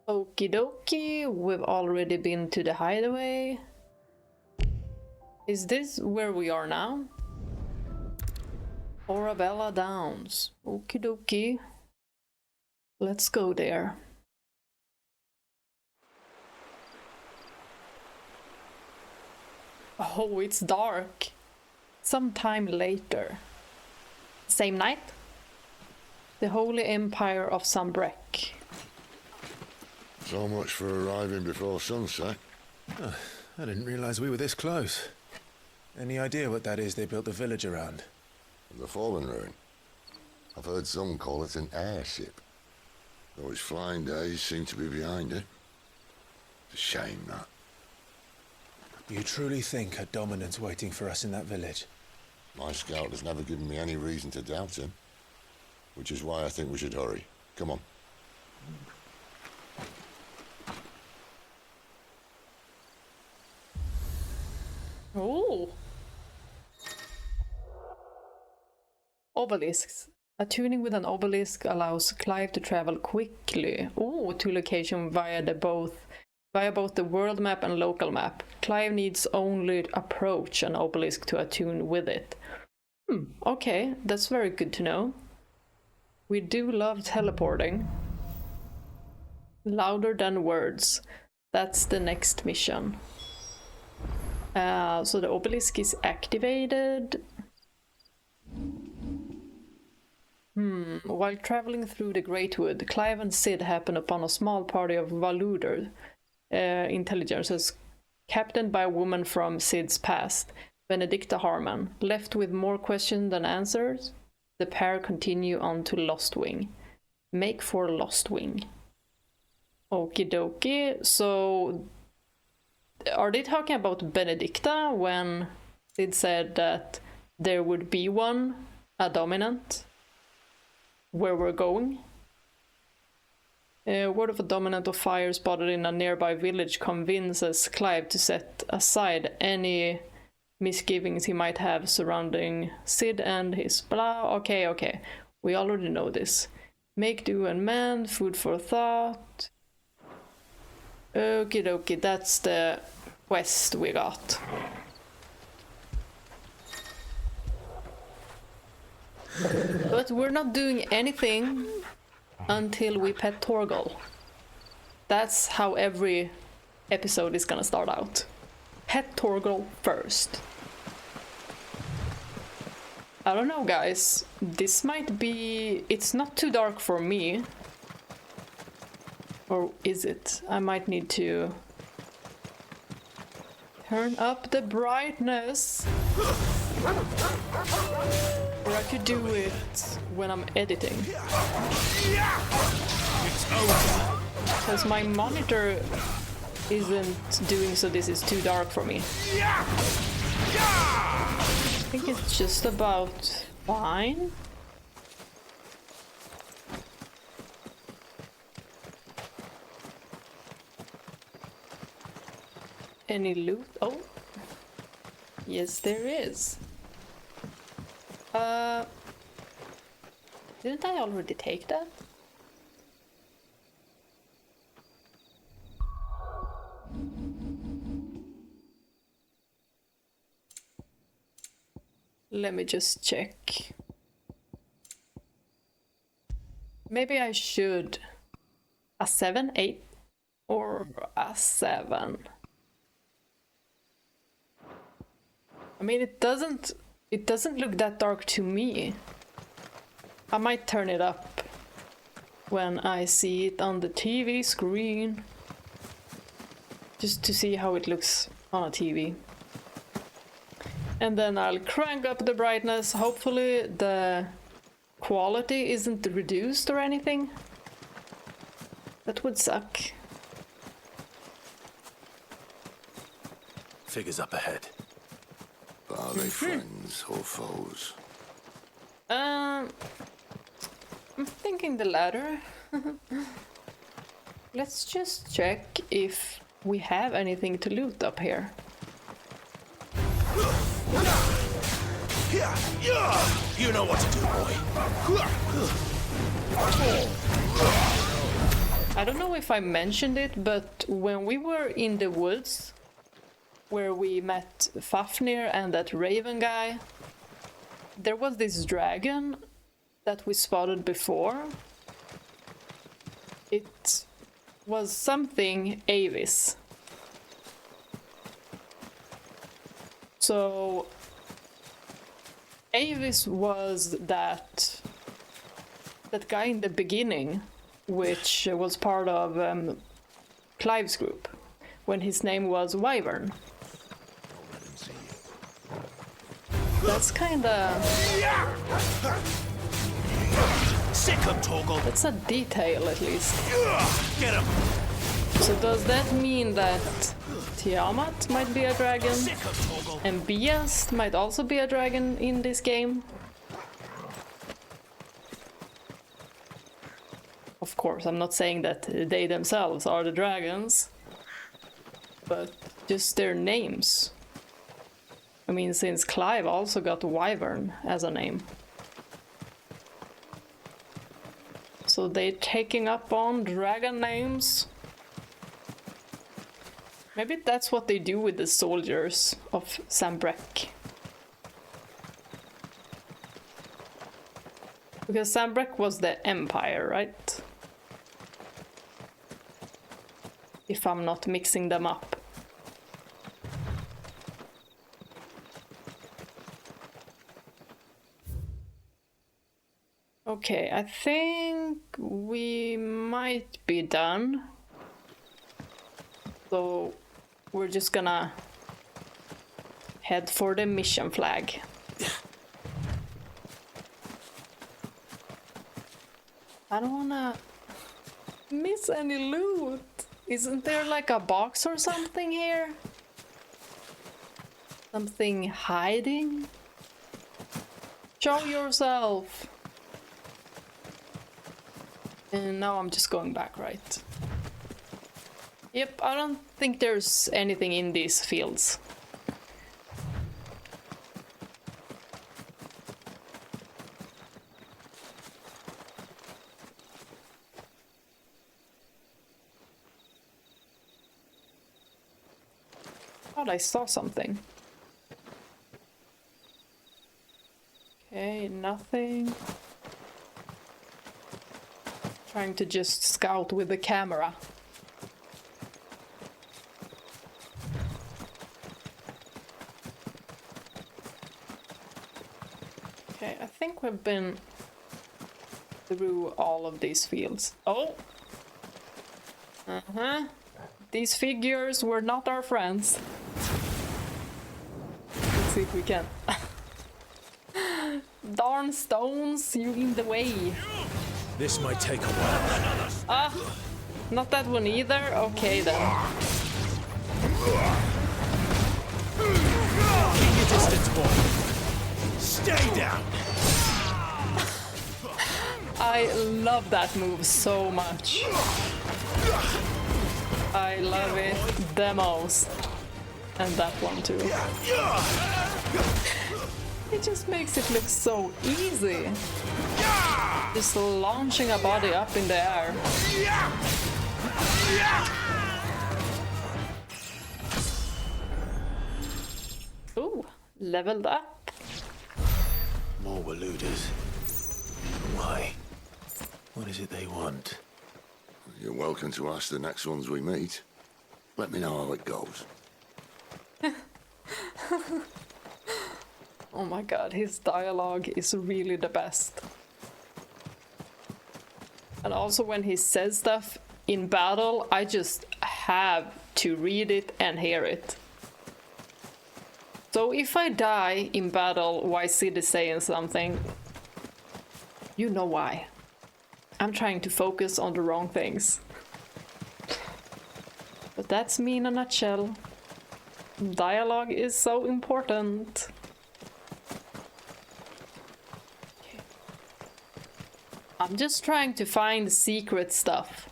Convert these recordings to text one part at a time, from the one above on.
Okie dokie, we've already been to the Hideaway. Is this where we are now? Orabelle Downs. Okie dokie. Let's go there. Oh, it's dark. Sometime later. Same night? The Holy Empire of Sambrek. So much for arriving before sunset. Oh, I didn't realize we were this close. Any idea what that is they built the village around? The Fallen Ruin. I've heard some call it an airship. Though its flying days seem to be behind it. It's a shame, that. You truly think a dominant's waiting for us in that village? My scout has never given me any reason to doubt him. Which is why I think we should hurry. Come on. Oh! Obelisks. Attuning with an obelisk allows Clive to travel quickly to location via both the world map and local map. Clive needs only approach an obelisk to attune with it. Okay, that's very good to know. We do love teleporting. Louder than words. That's the next mission. So the obelisk is activated. While traveling through the Great Wood, Clive and Sid happen upon a small party of Valuder intelligences, captained by a woman from Sid's past, Benedikta Harman. Left with more questions than answers, the pair continue on to Lostwing. Make for Lostwing. Okie dokie. So, are they talking about Benedicta when Sid said that there would be one, a dominant, where we're going? Word of a dominant of fire spotted in a nearby village convinces Clive to set aside any misgivings he might have surrounding Sid and his blah. Okay. We already know this. Make do and mend, food for thought. Okie dokie, that's the quest we got. But we're not doing anything until we pet Torgal. That's how every episode is gonna start out. Pet Torgal first. I don't know, guys. This might be... It's not too dark for me. Or is it? I might need to turn up the brightness. Or I could do it when I'm editing. Because my monitor isn't doing so this is too dark for me. I think it's just about fine. Any loot? Oh. Yes, there is. Didn't I already take that? Let me just check. Maybe I should. A 7, 8, or a 7. I mean, it doesn't look that dark to me. I might turn it up when I see it on the TV screen. Just to see how it looks on a TV. And then I'll crank up the brightness. Hopefully the quality isn't reduced or anything. That would suck. Figures up ahead. Are they friends or foes? I'm thinking the latter. Let's just check if we have anything to loot up here. You know what to do, boy. I don't know if I mentioned it, but when we were in the woods, where we met Fafnir and that raven guy, there was this dragon that we spotted before. It was something Avis. So Avis was that guy in the beginning, which was part of Clive's group, when his name was Wyvern. That's kinda... Sick him, Torgal. That's a detail, at least. Get him. So does that mean that Tiamat might be a dragon? Sick him, Torgal. And Biast might also be a dragon in this game? Of course, I'm not saying that they themselves are the dragons, but just their names. I mean, since Clive also got Wyvern as a name. So they're taking up on dragon names. Maybe that's what they do with the soldiers of Sambrek. Because Sambrek was the empire, right? If I'm not mixing them up. Okay, I think we might be done. So we're just gonna head for the mission flag. I don't wanna miss any loot. Isn't there like a box or something here? Something hiding? Show yourself! And now I'm just going back, right? Yep, I don't think there's anything in these fields. Thought I saw something. Okay, nothing. Trying to just scout with the camera. Okay, I think we've been through all of these fields. Oh! These figures were not our friends. Let's see if we can. Darn stones, you in the way. This might take a while. Ah, not that one either? Okay then. Keep your distance, boy. Stay down. I love that move so much. I love it the most. And that one too. It just makes it look so easy. Just launching a body up in the air. Ooh, leveled up. More Waluders. Why? What is it they want? You're welcome to ask the next ones we meet. Let me know how it goes. Oh my god, his dialogue is really the best. And also when he says stuff in battle, I just have to read it and hear it. So if I die in battle while Sid is saying something, you know why. I'm trying to focus on the wrong things. But that's me in a nutshell. Dialogue is so important. I'm just trying to find secret stuff.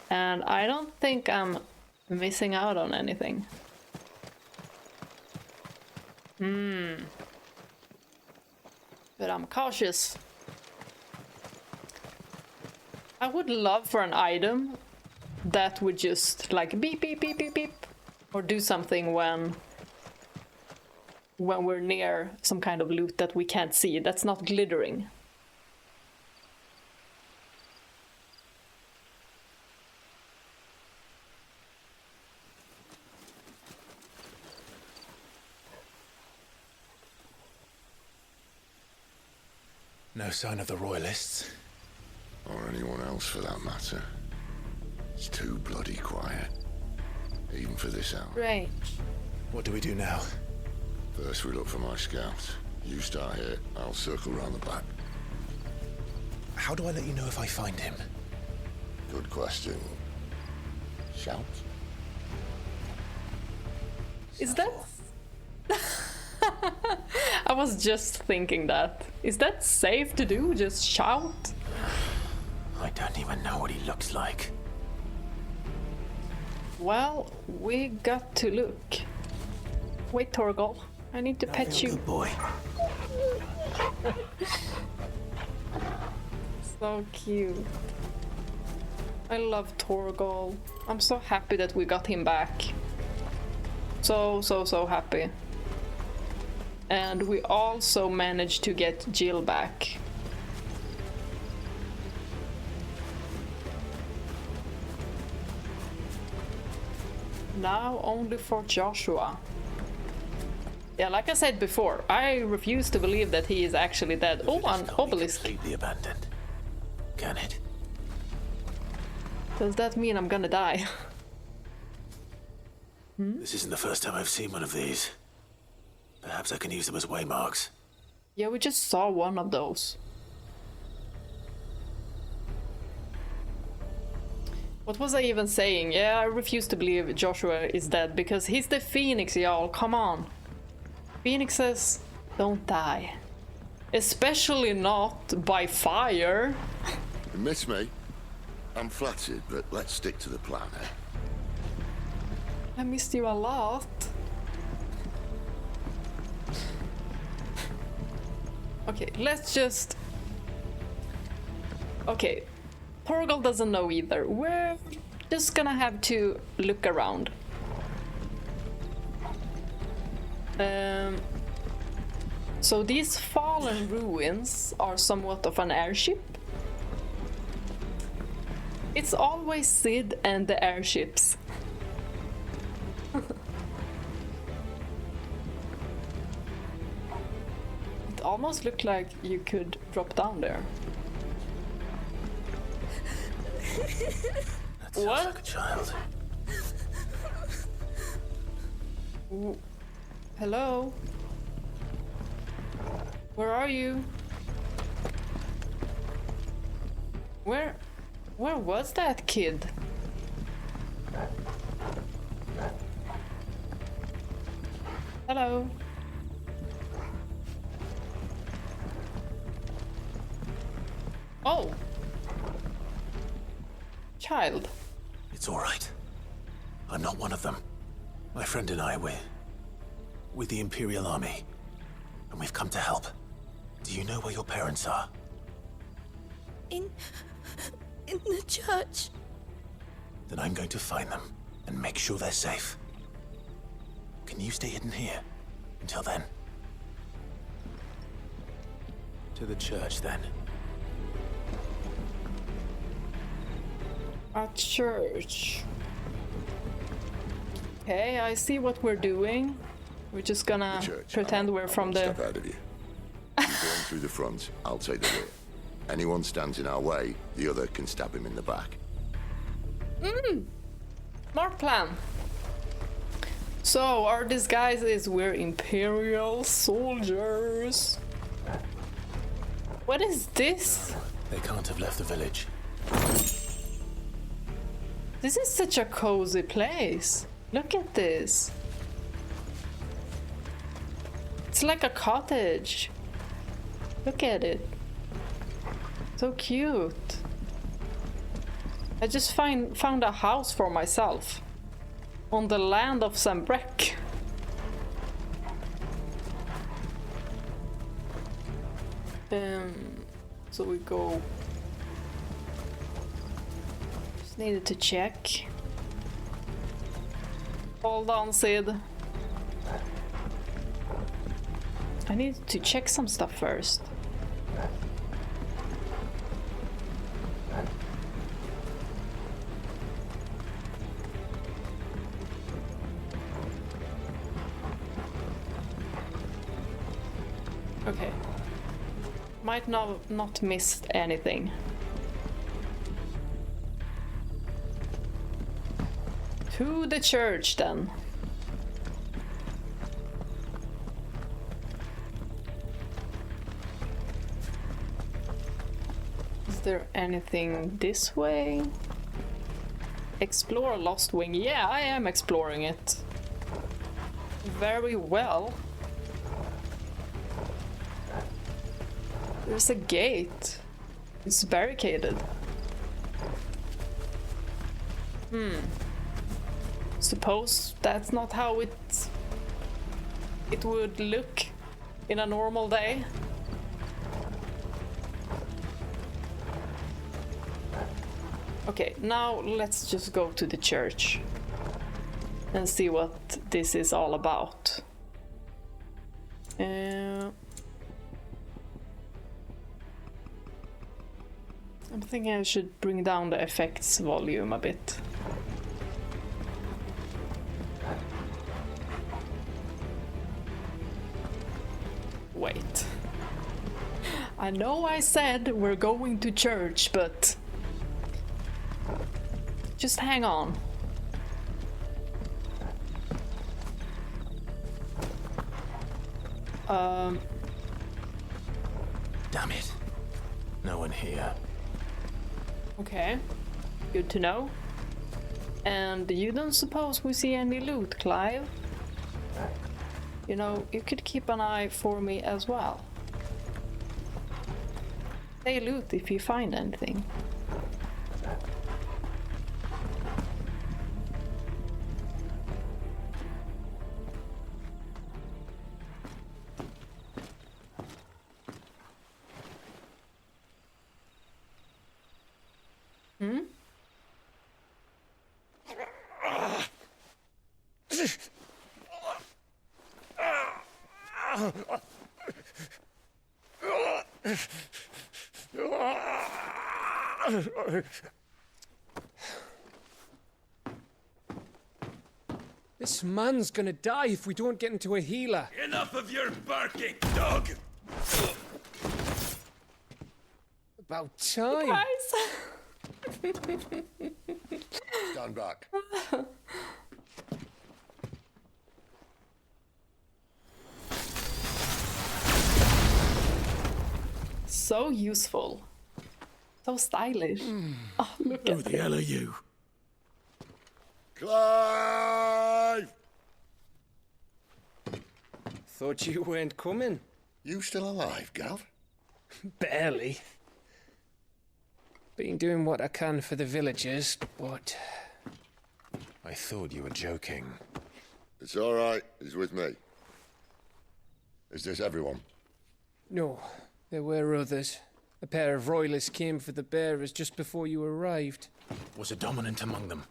And I don't think I'm missing out on anything. But I'm cautious. I would love for an item that would just like beep beep beep beep beep or do something when we're near some kind of loot that we can't see, that's not glittering. No sign of the royalists. Or anyone else for that matter. It's too bloody quiet. Even for this hour. Right. What do we do now? First we look for my scouts. You start here, I'll circle round the back. How do I let you know if I find him? Good question. Shout? Is that... I was just thinking that. Is that safe to do? Just shout? I don't even know what he looks like. Well, we got to look. Wait, Torgal. I need to pet you. Good boy. So cute. I love Torgal. I'm so happy that we got him back. So happy. And we also managed to get Jill back. Now only for Joshua. Yeah, like I said before, I refuse to believe that he is actually dead. Oh, an obelisk. Completely abandoned. Can it? Does that mean I'm gonna die? This isn't the first time I've seen one of these. Perhaps I can use them as waymarks. Yeah, we just saw one of those. What was I even saying? Yeah, I refuse to believe Joshua is dead because he's the Phoenix, y'all. Come on. Phoenixes don't die. Especially not by fire. You miss me? I'm flattered, but let's stick to the plan, eh? I missed you a lot. Okay, let's just... Okay, Torgal doesn't know either. We're just gonna have to look around. So these fallen ruins are somewhat of an airship. It's always Sid and the airships. It almost looked like you could drop down there. That sounds What? like a child. Hello? Where are you? Where was that kid? Hello? Oh! Child. It's all right. I'm not one of them. My friend and I, we're with the Imperial Army, and we've come to help. Do you know where your parents are? In the church. Then I'm going to find them and make sure they're safe. Can you stay hidden here until then? To the church, then. A church. Okay, I see what we're doing. We're just gonna Church. pretend we're from the... Step out of you. You're going through the front, I'll take the rear. Anyone stands in our way, the other can stab him in the back. Smart plan. So, our disguise is we're Imperial soldiers. What is this? They can't have left the village. This is such a cozy place. Look at this. It's like a cottage. Look at it. So cute. I just found a house for myself. On the land of Sambrek. So we go Needed to check. Hold on, Sid. I need to check some stuff first. Okay. Might not missed anything. To the church then. Is there anything this way? Explore Lostwing. Yeah, I am exploring it. Very well. There's a gate. It's barricaded. Suppose that's not how it would look in a normal day. Okay, now let's just go to the church and see what this is all about. I'm thinking I should bring down the effects volume a bit. Wait. I know I said we're going to church, but just hang on. Damn it. No one here. Okay, good to know. And you don't suppose we see any loot, Clive? You know, you could keep an eye for me as well. Say loot if you find anything. This man's gonna die if we don't get into a healer. Enough of your barking, dog! About time. Guys! Stand back. So useful. So stylish. Oh, look Who at the hell are you? Clive! Thought you weren't coming. You still alive, Gav? Barely. Been doing what I can for the villagers, but I thought you were joking. It's all right. He's with me. Is this everyone? no, there were others. A pair of royalists came for the bearers just before you arrived. Was a dominant among them?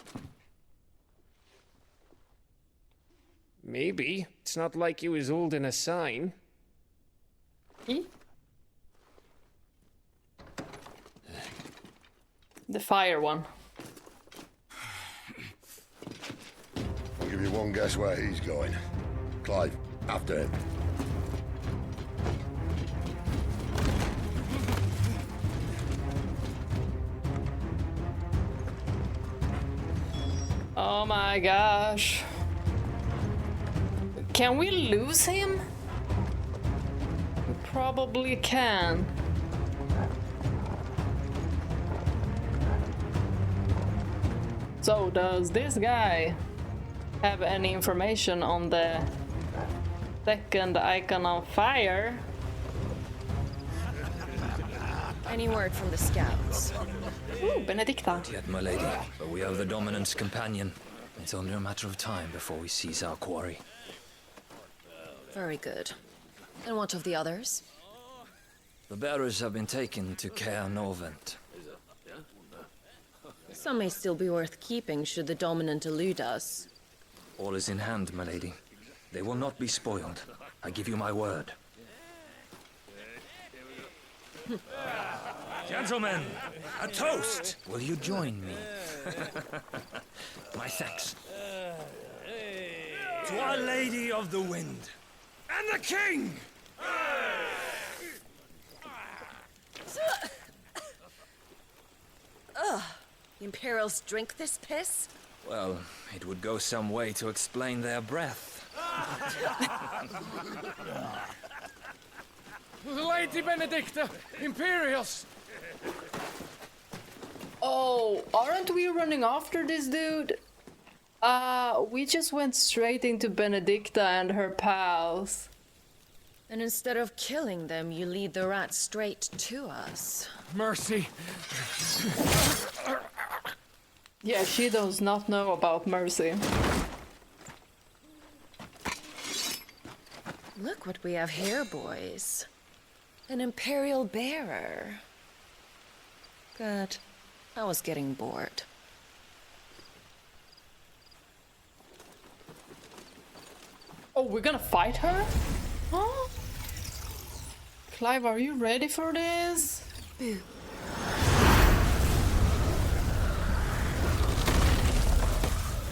Maybe. It's not like he was holding a sign. the fire one. I'll give you one guess where he's going. Clive, after him. Oh my gosh. Can we lose him? We probably can. So, does this guy have any information on the second icon of fire? Any word from the scouts? Ooh, Benedikta. Yet, my lady, but we have the dominant's companion. It's only a matter of time before we seize our quarry. Very good. And what of the others? The bearers have been taken to Caer Novent. Some may still be worth keeping should the dominant elude us. All is in hand, my lady. They will not be spoiled. I give you my word. Gentlemen, a toast! Will you join me? My thanks. To Our Lady of the Wind. And the King! The Imperials drink this piss? Well, it would go some way to explain their breath. Lady Benedikta! Imperials! Oh, aren't we running after this dude? We just went straight into Benedicta and her pals. And instead of killing them, you lead the rat straight to us. Mercy! Yeah, she does not know about mercy. Look what we have here, boys. An Imperial bearer. Good. I was getting bored. Oh, we're gonna fight her? Huh? Clive, are you ready for this? Boo.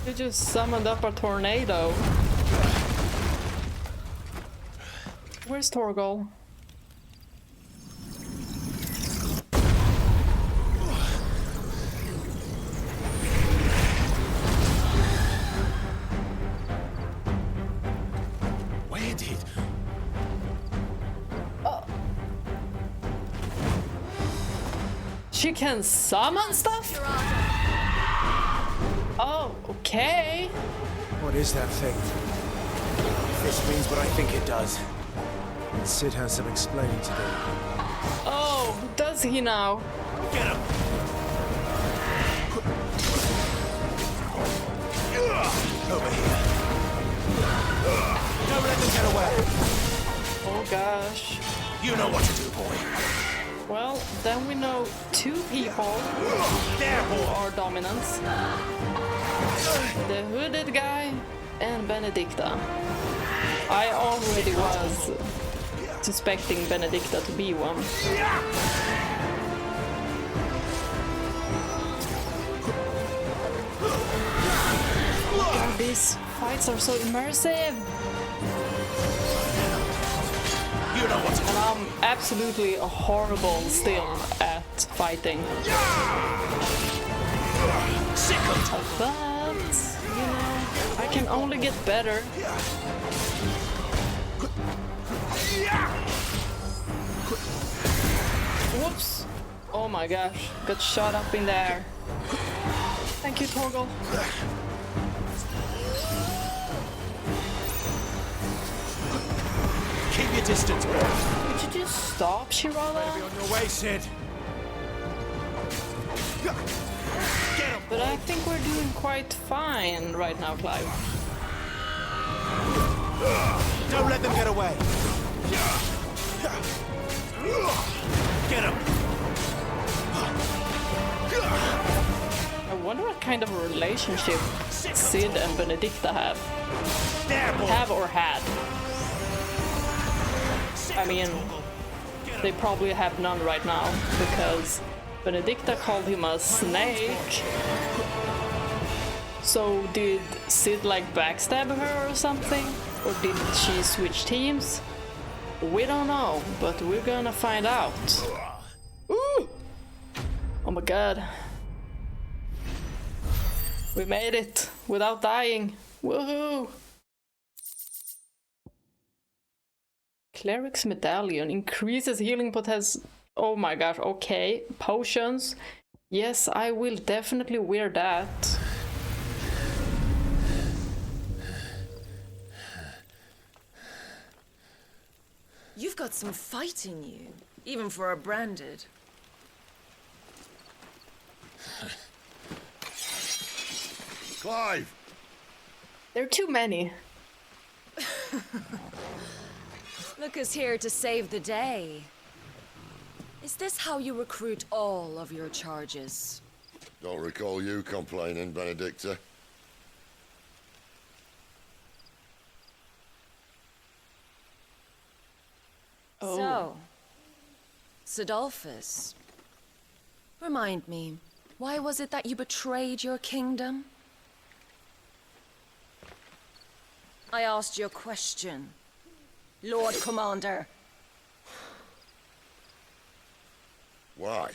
You just summoned up a tornado. Where's Torgal? Where did? She can summon stuff? Oh, okay. What is that thing? If this means what I think it does, then Sid has some explaining to do. Oh, does he now? Get him! Over here. Don't let them get away. Oh gosh. You know what to do, boy. Well, then we know two people There, who boy. are dominants. The hooded guy and Benedicta. I already was suspecting Benedicta to be one. God, these fights are so immersive. You know what to do. And I'm absolutely horrible still at fighting. Sick of But, you know, I can only get better. Whoops. Oh my gosh, got shot up in there. Thank you, Torgal. Keep your distance, boy. Could you just stop, Chirada? Be on your way, Sid. Get him. But I think we're doing quite fine right now, Clive. Don't let them get away. Get him. I wonder what kind of a relationship Sid and Benedicta have. There, boy. Have or had. I mean, they probably have none right now, because Benedicta called him a snake. So did Sid like backstab her or something? Or did she switch teams? We don't know, but we're gonna find out. Ooh! Oh my god. We made it without dying. Woohoo! Cleric's Medallion increases healing potential. Oh my gosh, okay. Potions. Yes, I will definitely wear that. You've got some fight in you, even for a branded. Clive! There are too many. Look who's here to save the day. Is this how you recruit all of your charges? Don't recall you complaining, Benedicta. Oh. So, Sidolphus, remind me, why was it that you betrayed your kingdom? I asked you a question, Lord Commander. Why?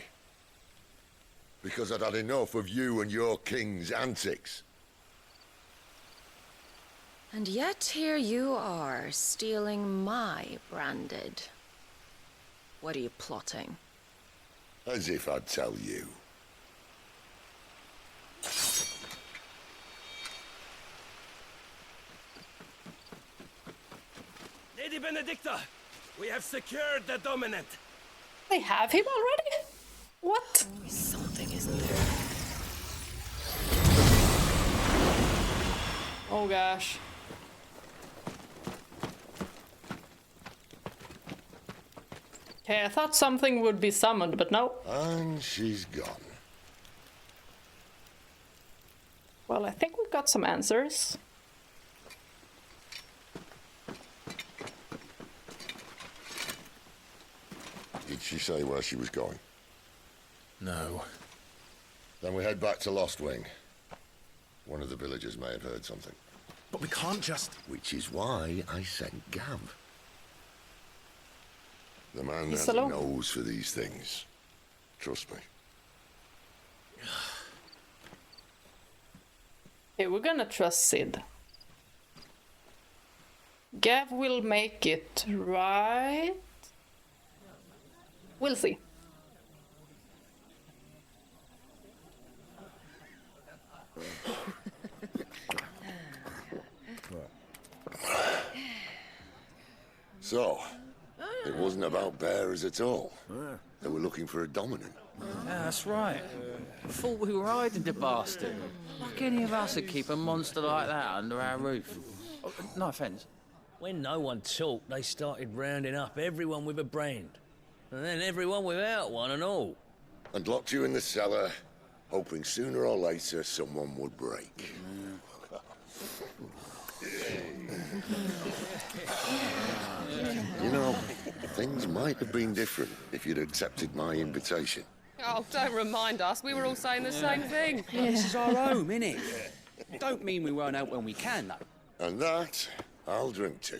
Because I'd had enough of you and your king's antics. And yet here you are, stealing my branded. What are you plotting? As if I'd tell you. Lady Benedicta, we have secured the dominant. They have him already? What? Something isn't there. Oh gosh. Okay, I thought something would be summoned, but no. And she's gone. Well, I think we've got some answers. Did she say where she was going? No. Then we head back to Lostwing. One of the villagers may have heard something. But we can't just... Which is why I sent Gav. The man He's has a alone. nose for these things. Trust me. Okay, we're gonna trust Sid. Gav will make it, right? We'll see. So, it wasn't about bearers at all. They were looking for a dominant. Yeah, that's right. Thought we were hiding the bastard. Like any of us would keep a monster like that under our roof. Oh, no offence. When no one talked, they started rounding up everyone with a brand. And then everyone without one and all. And locked you in the cellar, hoping sooner or later someone would break. You know, things might have been different if you'd accepted my invitation. Oh, don't remind us. We were all saying the same thing. This is our home, innit? Don't mean we won't out when we can, though. And that, I'll drink to.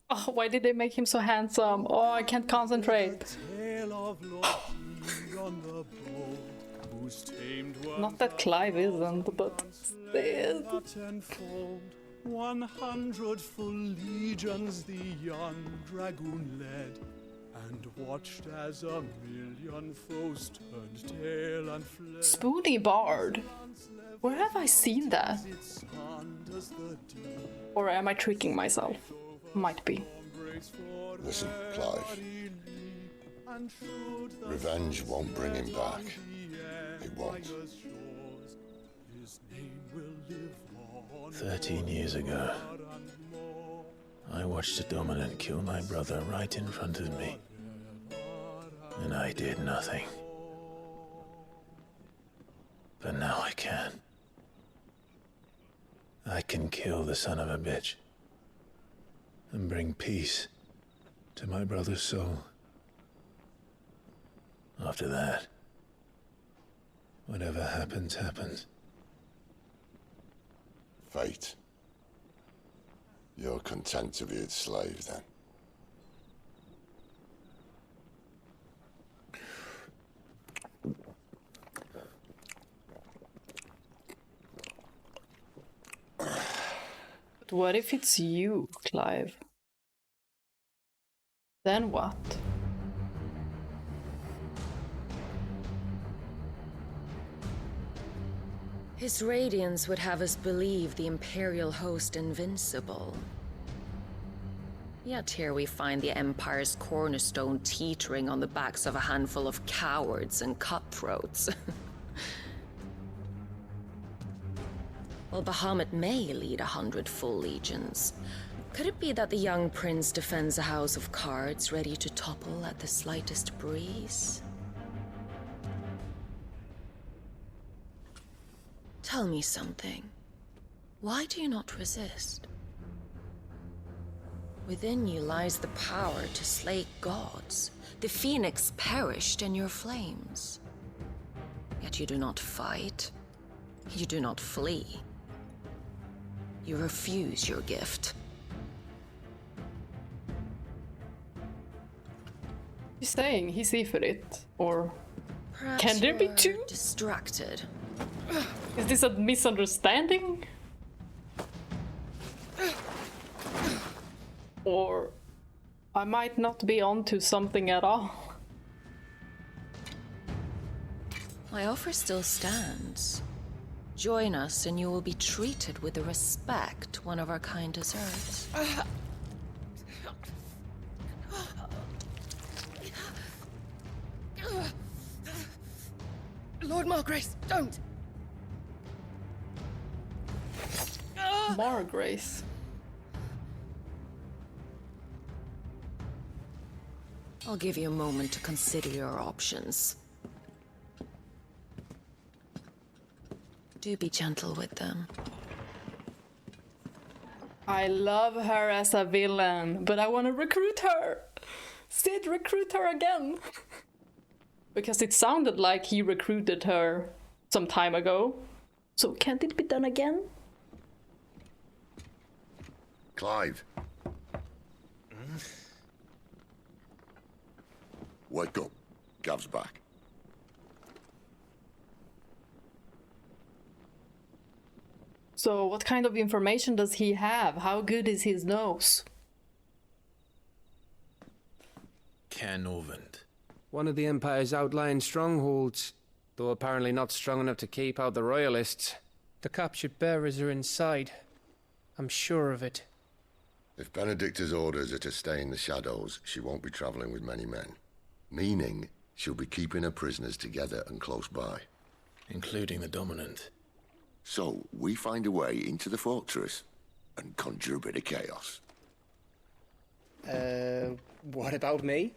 Oh, why did they make him so handsome? Oh, I can't concentrate. Not that Clive isn't, but Sid. 100 full legions the young dragoon led, and watched as a million foes turned tail and fled. Spoony Bard. Where have I seen that? Or am I tricking myself? Might be. Listen, Clive. Revenge won't bring him back. It won't. 13 years ago, I watched a dominant kill my brother right in front of me. And I did nothing. But now I can. I can kill the son of a bitch. And bring peace to my brother's soul. After that, whatever happens, happens. Fate. You're content to be its slave, then? But what if it's you, Clive? Then what? His radiance would have us believe the Imperial host invincible. Yet here we find the Empire's cornerstone teetering on the backs of a handful of cowards and cutthroats. Well, Bahamut may lead 100 full legions, Could it be that the young prince defends a house of cards ready to topple at the slightest breeze? Tell me something. Why do you not resist? Within you lies the power to slay gods. The phoenix perished in your flames. Yet you do not fight. You do not flee. You refuse your gift. He's saying he's Ifrit, or Perhaps can there be you're two? Distracted. Is this a misunderstanding? Or I might not be onto something at all. My offer still stands. Join us and you will be treated with the respect one of our kind deserves. Lord Margrace, don't! Margrace. I'll give you a moment to consider your options. Do be gentle with them. I love her as a villain, but I want to recruit her. Sid, recruit her again. Because it sounded like he recruited her some time ago. So can't it be done again? Clive. Wake up. Gav's back. So what kind of information does he have? How good is his nose? Cairnorvend. One of the Empire's outlying strongholds, though apparently not strong enough to keep out the Royalists. The captured bearers are inside. I'm sure of it. If Benedicta's orders are to stay in the shadows, she won't be traveling with many men. Meaning, she'll be keeping her prisoners together and close by. Including the Dominant. So, we find a way into the fortress and conjure a bit of chaos. What about me?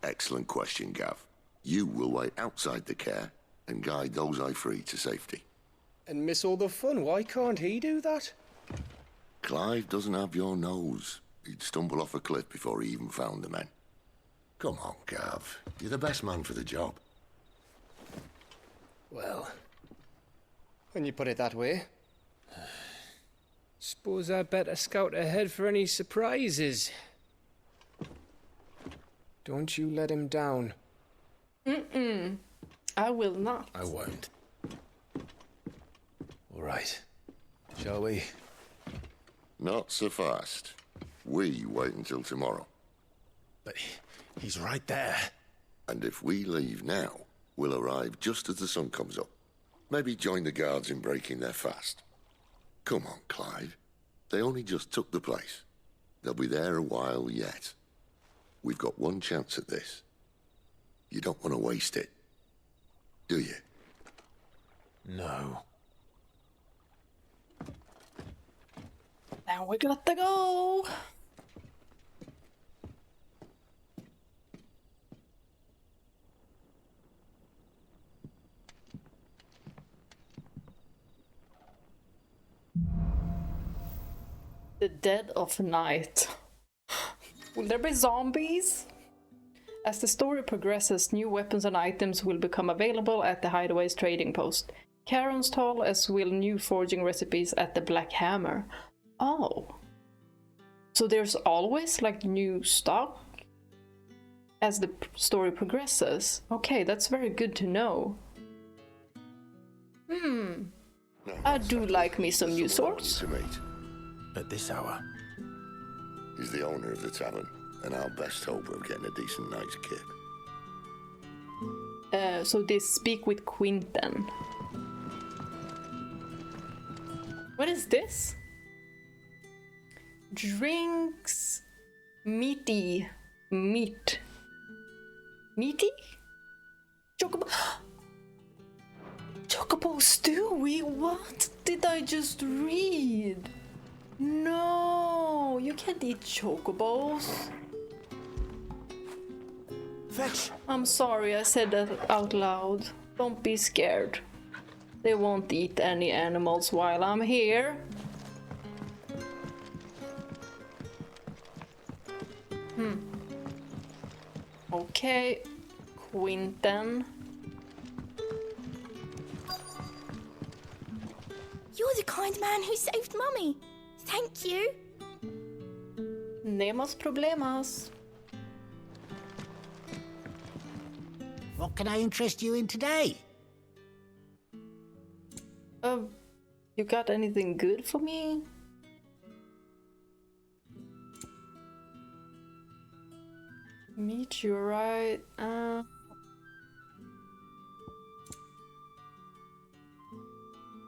Excellent question, Gav. You will wait outside the care and guide those I free to safety. And miss all the fun. Why can't he do that? Clive doesn't have your nose. He'd stumble off a cliff before he even found the men. Come on, Gav. You're the best man for the job. Well, when you put it that way. Suppose I better scout ahead for any surprises. Don't you let him down. I will not. I won't. All right. Shall we? Not so fast. We wait until tomorrow. But he's right there. And if we leave now, we'll arrive just as the sun comes up. Maybe join the guards in breaking their fast. Come on, Clive. They only just took the place. They'll be there a while yet. We've got one chance at this. You don't want to waste it, do you? No. Now we got to go. The dead of night. Will there be zombies? As the story progresses, new weapons and items will become available at the Hideaway's trading post. Charon's Tall, as will new forging recipes at the Black Hammer. Oh. So there's always like new stock as the story progresses. Okay, that's very good to know. I do like me some new swords. To meet. At this hour. He's the owner of the tavern, and our best hope of getting a decent night's kip. So they speak with Quinten. What is this? Drinks meaty meat. Meaty? Chocobo. Chocobo stewie? What did I just read? No, you can't eat chocobos. Fetch! I'm sorry I said that out loud. Don't be scared. They won't eat any animals while I'm here. Okay, Quinten. You're the kind man who saved Mummy. Thank you. Nemos problemas. What can I interest you in today? You got anything good for me? Meteorite.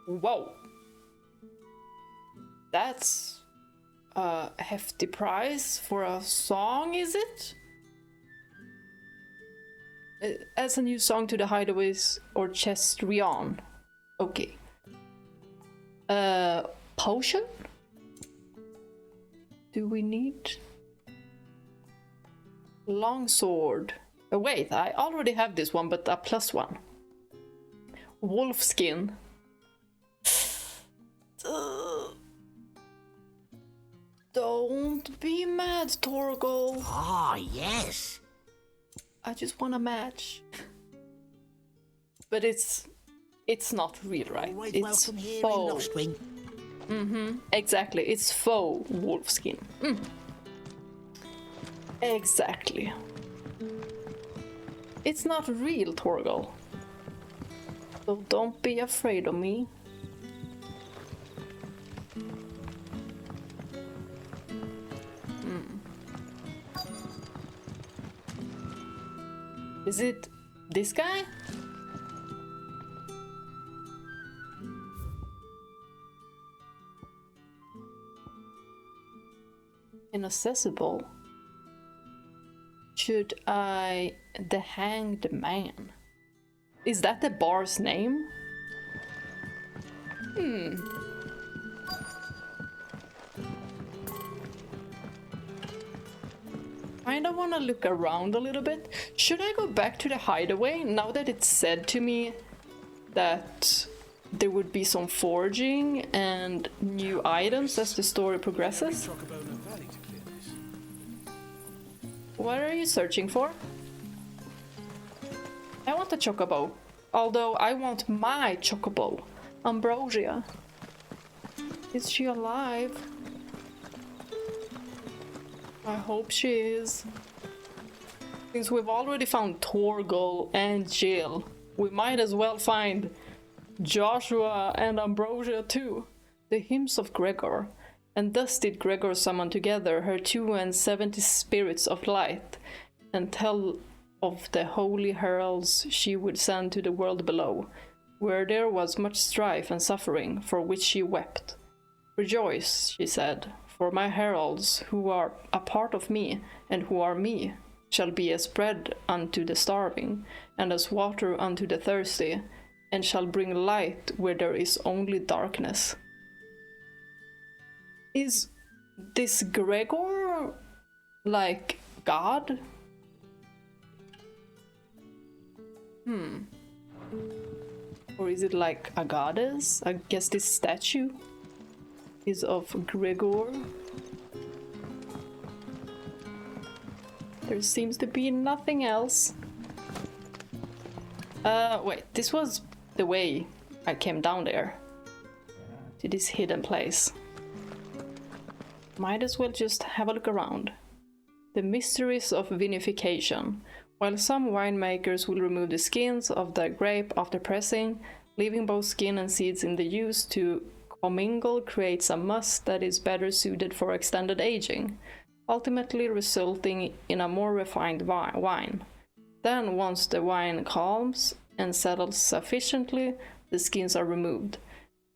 Whoa. That's a hefty price for a song, is it? As a new song to the Hideaways or Chest Rion. Okay. Potion? Do we need? Longsword. Oh, wait, I already have this one, but a +1. Wolf skin. Don't be mad, Torgal. Ah, yes. I just want a match. But it's not real, right? Always it's welcome here faux. in Lostwing. Exactly, it's faux wolf skin. Exactly. It's not real, Torgal. So don't be afraid of me. Is it this guy? Inaccessible. Should I... The Hanged Man. Is that the bar's name? Kinda wanna look around a little bit. Should I go back to the Hideaway now that it's said to me that there would be some foraging and new items as the story progresses? What are you searching for? I want a chocobo. Although I want my chocobo. Ambrosia. Is she alive? I hope she is. Since we've already found Torgal and Jill, we might as well find Joshua and Ambrosia too. The hymns of Gregor. And thus did Gregor summon together her 72 spirits of light, and tell of the holy heralds she would send to the world below, where there was much strife and suffering, for which she wept. Rejoice, she said, for my heralds, who are a part of me, and who are me, shall be as bread unto the starving, and as water unto the thirsty, and shall bring light where there is only darkness. Is this Gregor like God? Or is it like a goddess? I guess this statue is of Gregor. There seems to be nothing else. Wait, this was the way I came down there. To this hidden place. Might as well just have a look around. The mysteries of vinification. While some winemakers will remove the skins of the grape after pressing, leaving both skin and seeds in the juice to commingle creates a must that is better suited for extended aging, ultimately resulting in a more refined wine. Then, once the wine calms and settles sufficiently, the skins are removed,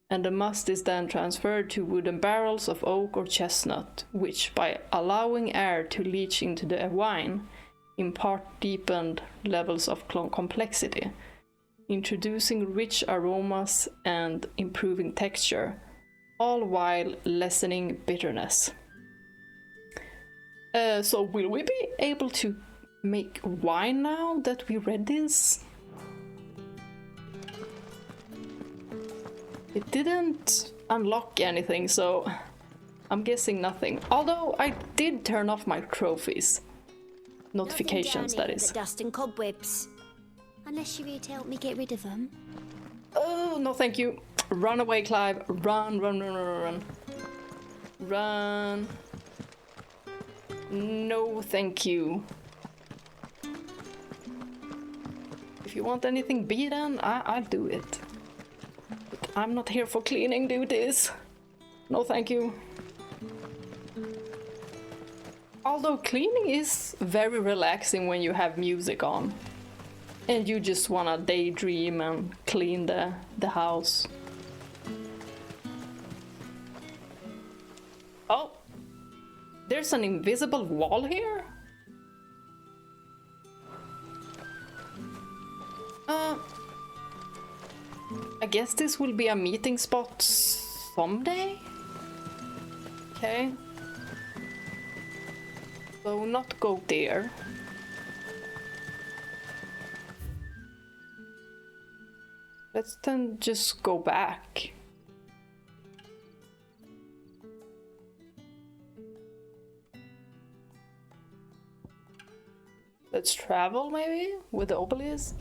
and the must is then transferred to wooden barrels of oak or chestnut, which, by allowing air to leach into the wine, impart deepened levels of complexity, introducing rich aromas and improving texture. all while lessening bitterness. So will we be able to make wine now that we read this? It didn't unlock anything, so I'm guessing nothing. Although I did turn off my trophies. Notifications, that is. Dust and cobwebs. Unless you're here to help me get rid of them. Oh, no thank you. Run away, Clive. Run, run, run, run, run. Run. No thank you. If you want anything beaten, I'll do it. But I'm not here for cleaning duties. No thank you. Although cleaning is very relaxing when you have music on. And you just wanna daydream and clean the house. Oh! There's an invisible wall here? I guess this will be a meeting spot someday? Okay. So not go there. Let's then just go back. Let's travel maybe with the obelisk.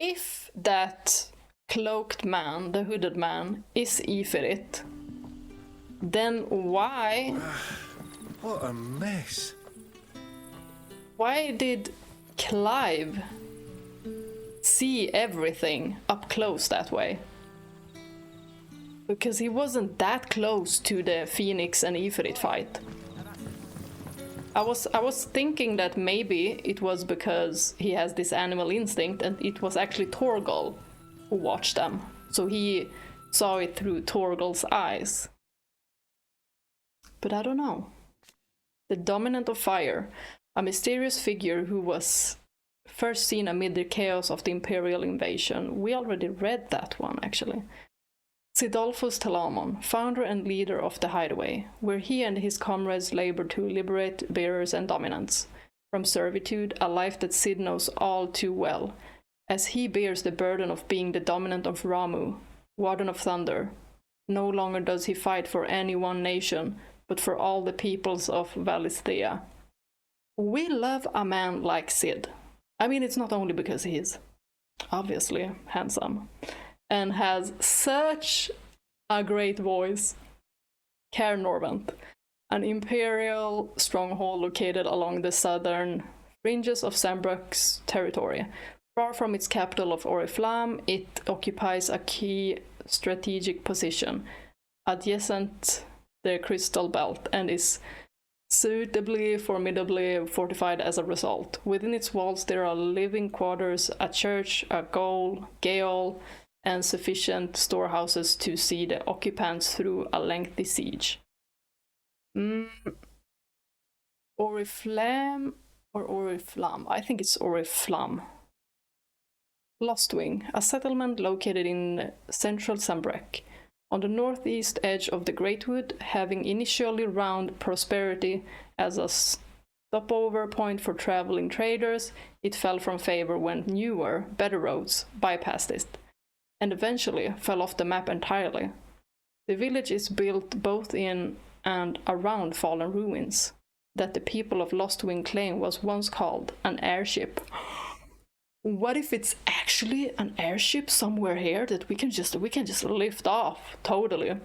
If that cloaked man, the hooded man, is Ifrit, then why... What a mess. Why did Clive see everything up close that way? Because he wasn't that close to the Phoenix and Ifrit fight. I was thinking that maybe it was because he has this animal instinct and it was actually Torgal who watched them. So he saw it through Torgal's eyes. But I don't know. The Dominant of Fire, a mysterious figure who was first seen amid the chaos of the Imperial invasion. We already read that one, actually. Sidolphus Telamon, founder and leader of the Hideaway, where he and his comrades labor to liberate bearers and dominants from servitude, a life that Sid knows all too well, as he bears the burden of being the dominant of Ramu, Warden of Thunder. No longer does he fight for any one nation, but for all the peoples of Valisthea. We love a man like Sid. I mean, it's not only because he's obviously handsome and has such a great voice. Caer Norvent, an imperial stronghold located along the southern fringes of Sambrook's territory. Far from its capital of Oriflamme, it occupies a key strategic position adjacent the Crystal Belt and is suitably, formidably fortified as a result. Within its walls there are living quarters, a church, a gaol, and sufficient storehouses to see the occupants through a lengthy siege. Oriflamme or Oriflamme? I think it's Oriflamme. Lostwing, a settlement located in central Sambrook, on the northeast edge of the Great Wood, having initially round prosperity as a stopover point for traveling traders, it fell from favor when newer, better roads bypassed it, and eventually fell off the map entirely. The village is built both in and around fallen ruins that the people of Lostwing claim was once called an airship. What if it's actually an airship somewhere here that we can just lift off? Totally.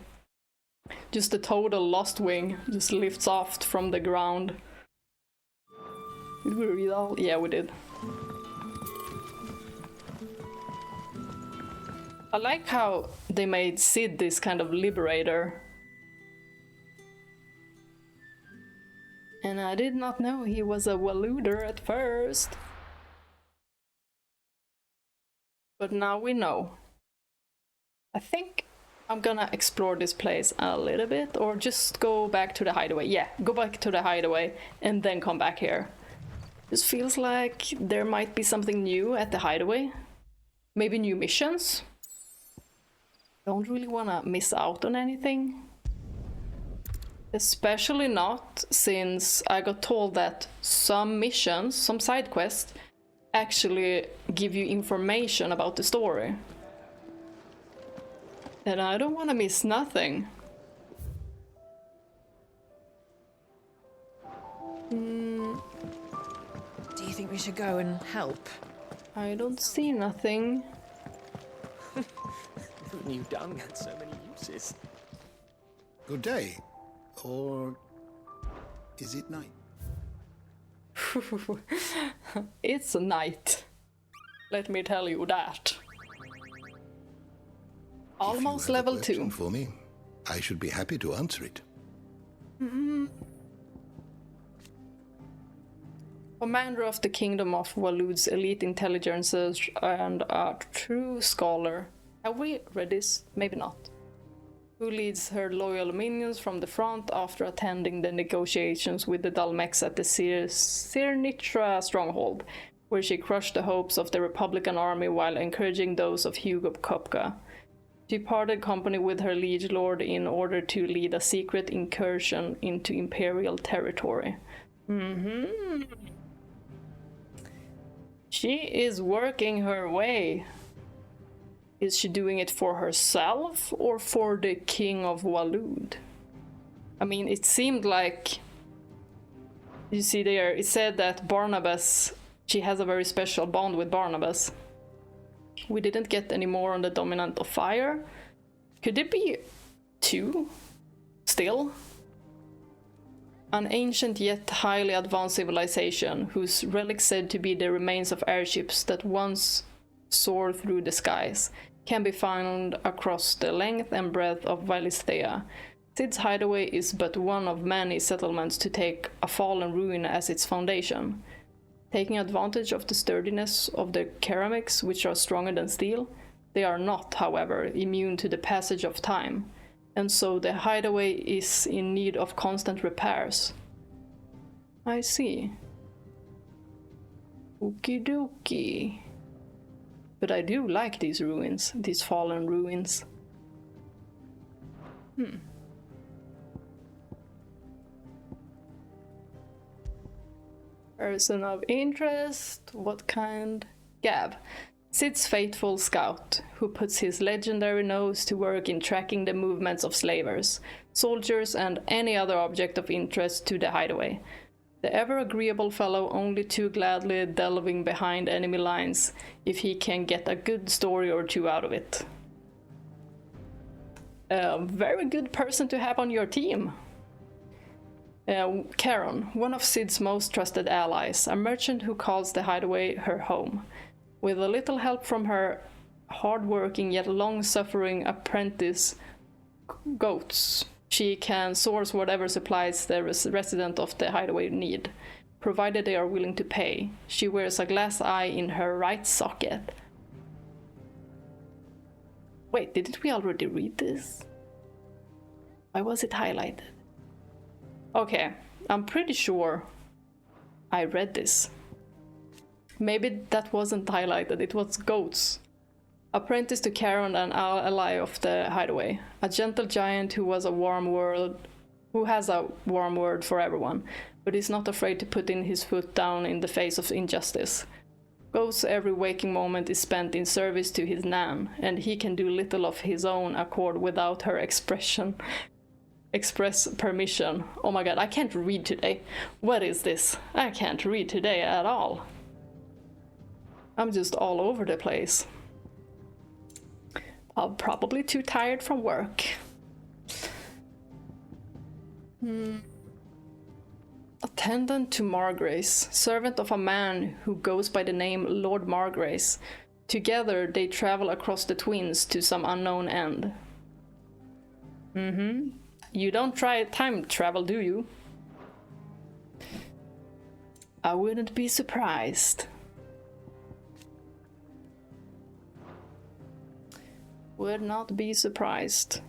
Just the total Lostwing just lifts off from the ground. Did we read all? Yeah, we did. I like how they made Sid this kind of liberator. And I did not know he was a Waluder at first. But now we know. I think I'm gonna explore this place a little bit, or just go back to the Hideaway. Yeah, go back to the Hideaway and then come back here. This feels like there might be something new at the Hideaway. Maybe new missions? Don't really want to miss out on anything. Especially not since I got told that some missions, some side quests, actually give you information about the story. And I don't want to miss nothing. Do you think we should go and help? I don't see nothing. New dung had so many uses. Good day. Or is it night? It's a night. Let me tell you that. Almost level 2. For me, I should be happy to answer it. Commander of the Kingdom of Waloed's elite intelligences and a true scholar. Have we read this? Maybe not. Who leads her loyal minions from the front after attending the negotiations with the Dalmex at the Sirnitra stronghold, where she crushed the hopes of the Republican army while encouraging those of Hugo Kopka. She parted company with her liege lord in order to lead a secret incursion into Imperial territory. She is working her way. Is she doing it for herself or for the King of Waloed? I mean, it seemed like... You see there, it said that Barnabas... She has a very special bond with Barnabas. We didn't get any more on the Dominant of Fire. Could it be 2? Still? An ancient yet highly advanced civilization, whose relics said to be the remains of airships that once soared through the skies, can be found across the length and breadth of Valisthea. Sid's Hideaway is but one of many settlements to take a fallen ruin as its foundation. Taking advantage of the sturdiness of the ceramics, which are stronger than steel, they are not, however, immune to the passage of time, and so the Hideaway is in need of constant repairs. I see. Okie dokie. But I do like these ruins, these fallen ruins. Person of interest, what kind? Gav, Sid's faithful scout, who puts his legendary nose to work in tracking the movements of slavers, soldiers, and any other object of interest to the Hideaway. The ever-agreeable fellow only too gladly delving behind enemy lines if he can get a good story or two out of it. A very good person to have on your team. Charon, one of Sid's most trusted allies, a merchant who calls the Hideaway her home. With a little help from her hard-working yet long-suffering apprentice, Goats, she can source whatever supplies the resident of the Hideaway need, provided they are willing to pay. She wears a glass eye in her right socket. Wait, didn't we already read this? Why was it highlighted? Okay, I'm pretty sure I read this. Maybe that wasn't highlighted, it was Goats. Apprentice to Charon and ally of the Hideaway. A gentle giant who has a warm word for everyone, but is not afraid to put in his foot down in the face of injustice. Goats' every waking moment is spent in service to his Nan, and he can do little of his own accord without her express permission. Oh my god, I can't read today. What is this? I can't read today at all. I'm just all over the place. I'm probably too tired from work. Attendant to Margrace, servant of a man who goes by the name Lord Margrace. Together they travel across the Twins to some unknown end. You don't try time travel, do you? I wouldn't be surprised. Would not be surprised.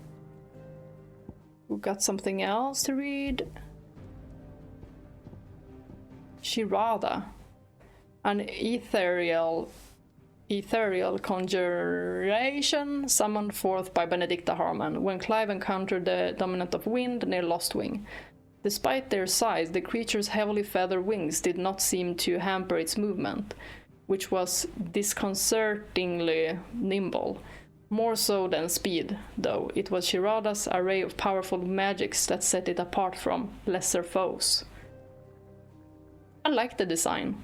We got something else to read. Chirada, an ethereal ethereal conjuration summoned forth by Benedikta Harman when Clive encountered the dominant of wind near Lostwing. Despite their size, the creature's heavily feathered wings did not seem to hamper its movement, which was disconcertingly nimble. More so than speed, though. It was Chirada's array of powerful magics that set it apart from lesser foes. I like the design.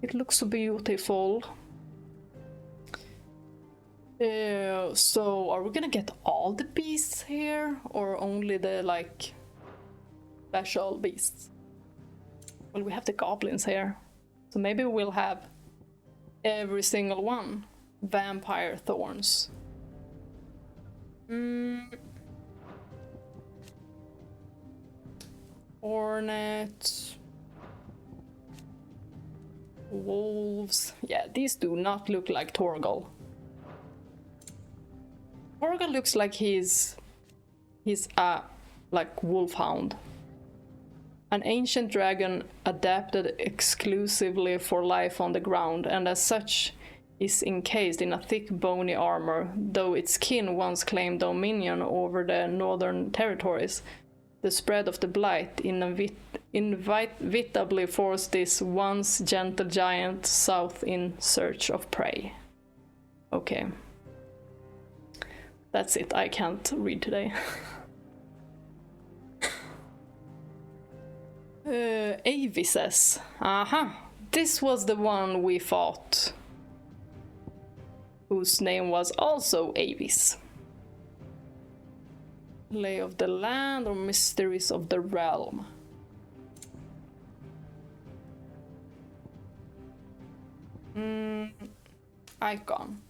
It looks so beautiful. So are we gonna get all the beasts here, or only the like special beasts? Well, we have the goblins here, so maybe we'll have every single one. Vampire thorns. Hornet. Wolves. Yeah, these do not look like Torgal. Torgal looks like he's a like wolfhound. An ancient dragon adapted exclusively for life on the ground, and as such is encased in a thick bony armor, though its kin once claimed dominion over the northern territories. The spread of the blight inevitably forced this once gentle giant south in search of prey. Okay. That's it, I can't read today. Avises. Aha! This was the one we fought, whose name was also Avis. Lay of the land or mysteries of the realm. Icon.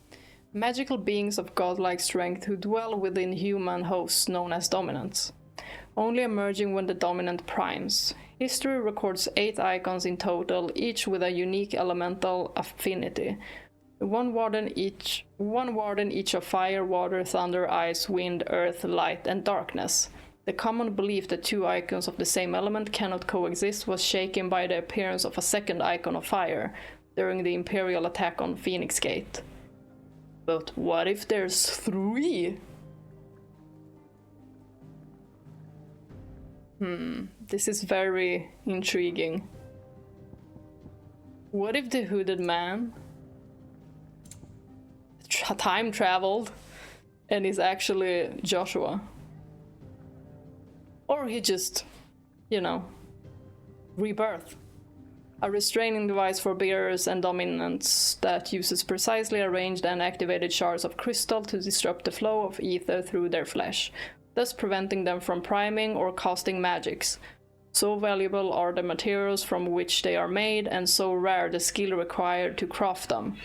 Magical beings of godlike strength who dwell within human hosts known as dominants, only emerging when the dominant primes. History records 8 icons in total, each with a unique elemental affinity. One warden each of fire, water, thunder, ice, wind, earth, light, and darkness. The common belief that 2 icons of the same element cannot coexist was shaken by the appearance of a second icon of fire during the Imperial attack on Phoenix Gate. But what if there's 3? This is very intriguing. What if the hooded man time traveled and is actually Joshua? Or he just, you know, rebirth. A restraining device for bearers and dominants that uses precisely arranged and activated shards of crystal to disrupt the flow of ether through their flesh, thus preventing them from priming or casting magics. So valuable are the materials from which they are made, and so rare the skill required to craft them.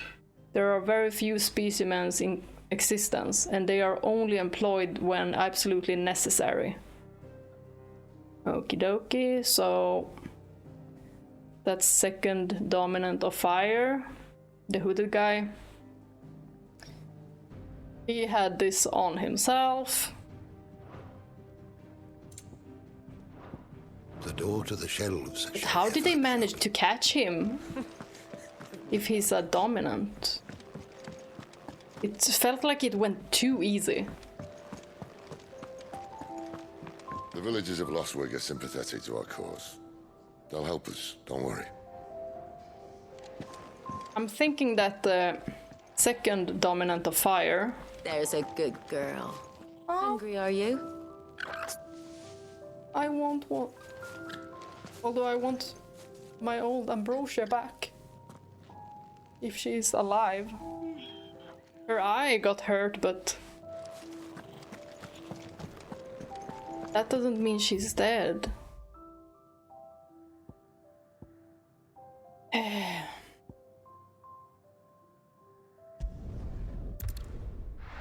There are very few specimens in existence, and they are only employed when absolutely necessary. Okie dokie, so that's second dominant of fire, the hooded guy. He had this on himself. The door to the shelves. But how did they manage to catch him if he's a dominant? It felt like it went too easy. The villagers of Lostwing are sympathetic to our cause. They'll help us, don't worry. I'm thinking that the second dominant of fire... There's a good girl. Hungry, are you? I want one. Although I want my old Ambrosia back. If she's alive. Her eye got hurt, but... that doesn't mean she's dead.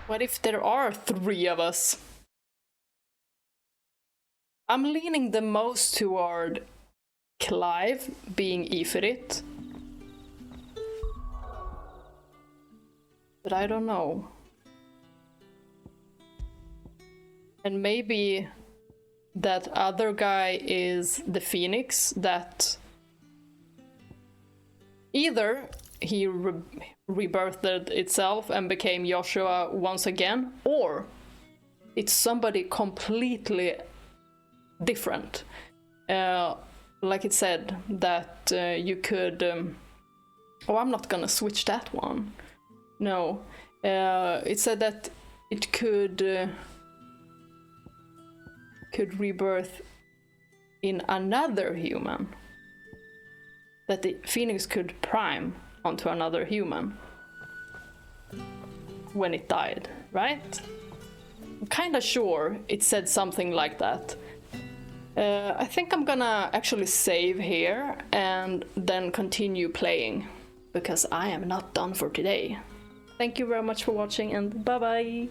What if there are 3 of us? I'm leaning the most toward Clive being Ifrit. But I don't know. And maybe that other guy is the Phoenix that either he rebirthed itself and became Joshua once again, or it's somebody completely different. Like it said that you could... oh, I'm not gonna switch that one. No. It said that it could rebirth in another human. That the Phoenix could prime onto another human when it died, right? I'm kinda sure it said something like that. I think I'm gonna actually save here and then continue playing, because I am not done for today. Thank you very much for watching, and bye bye!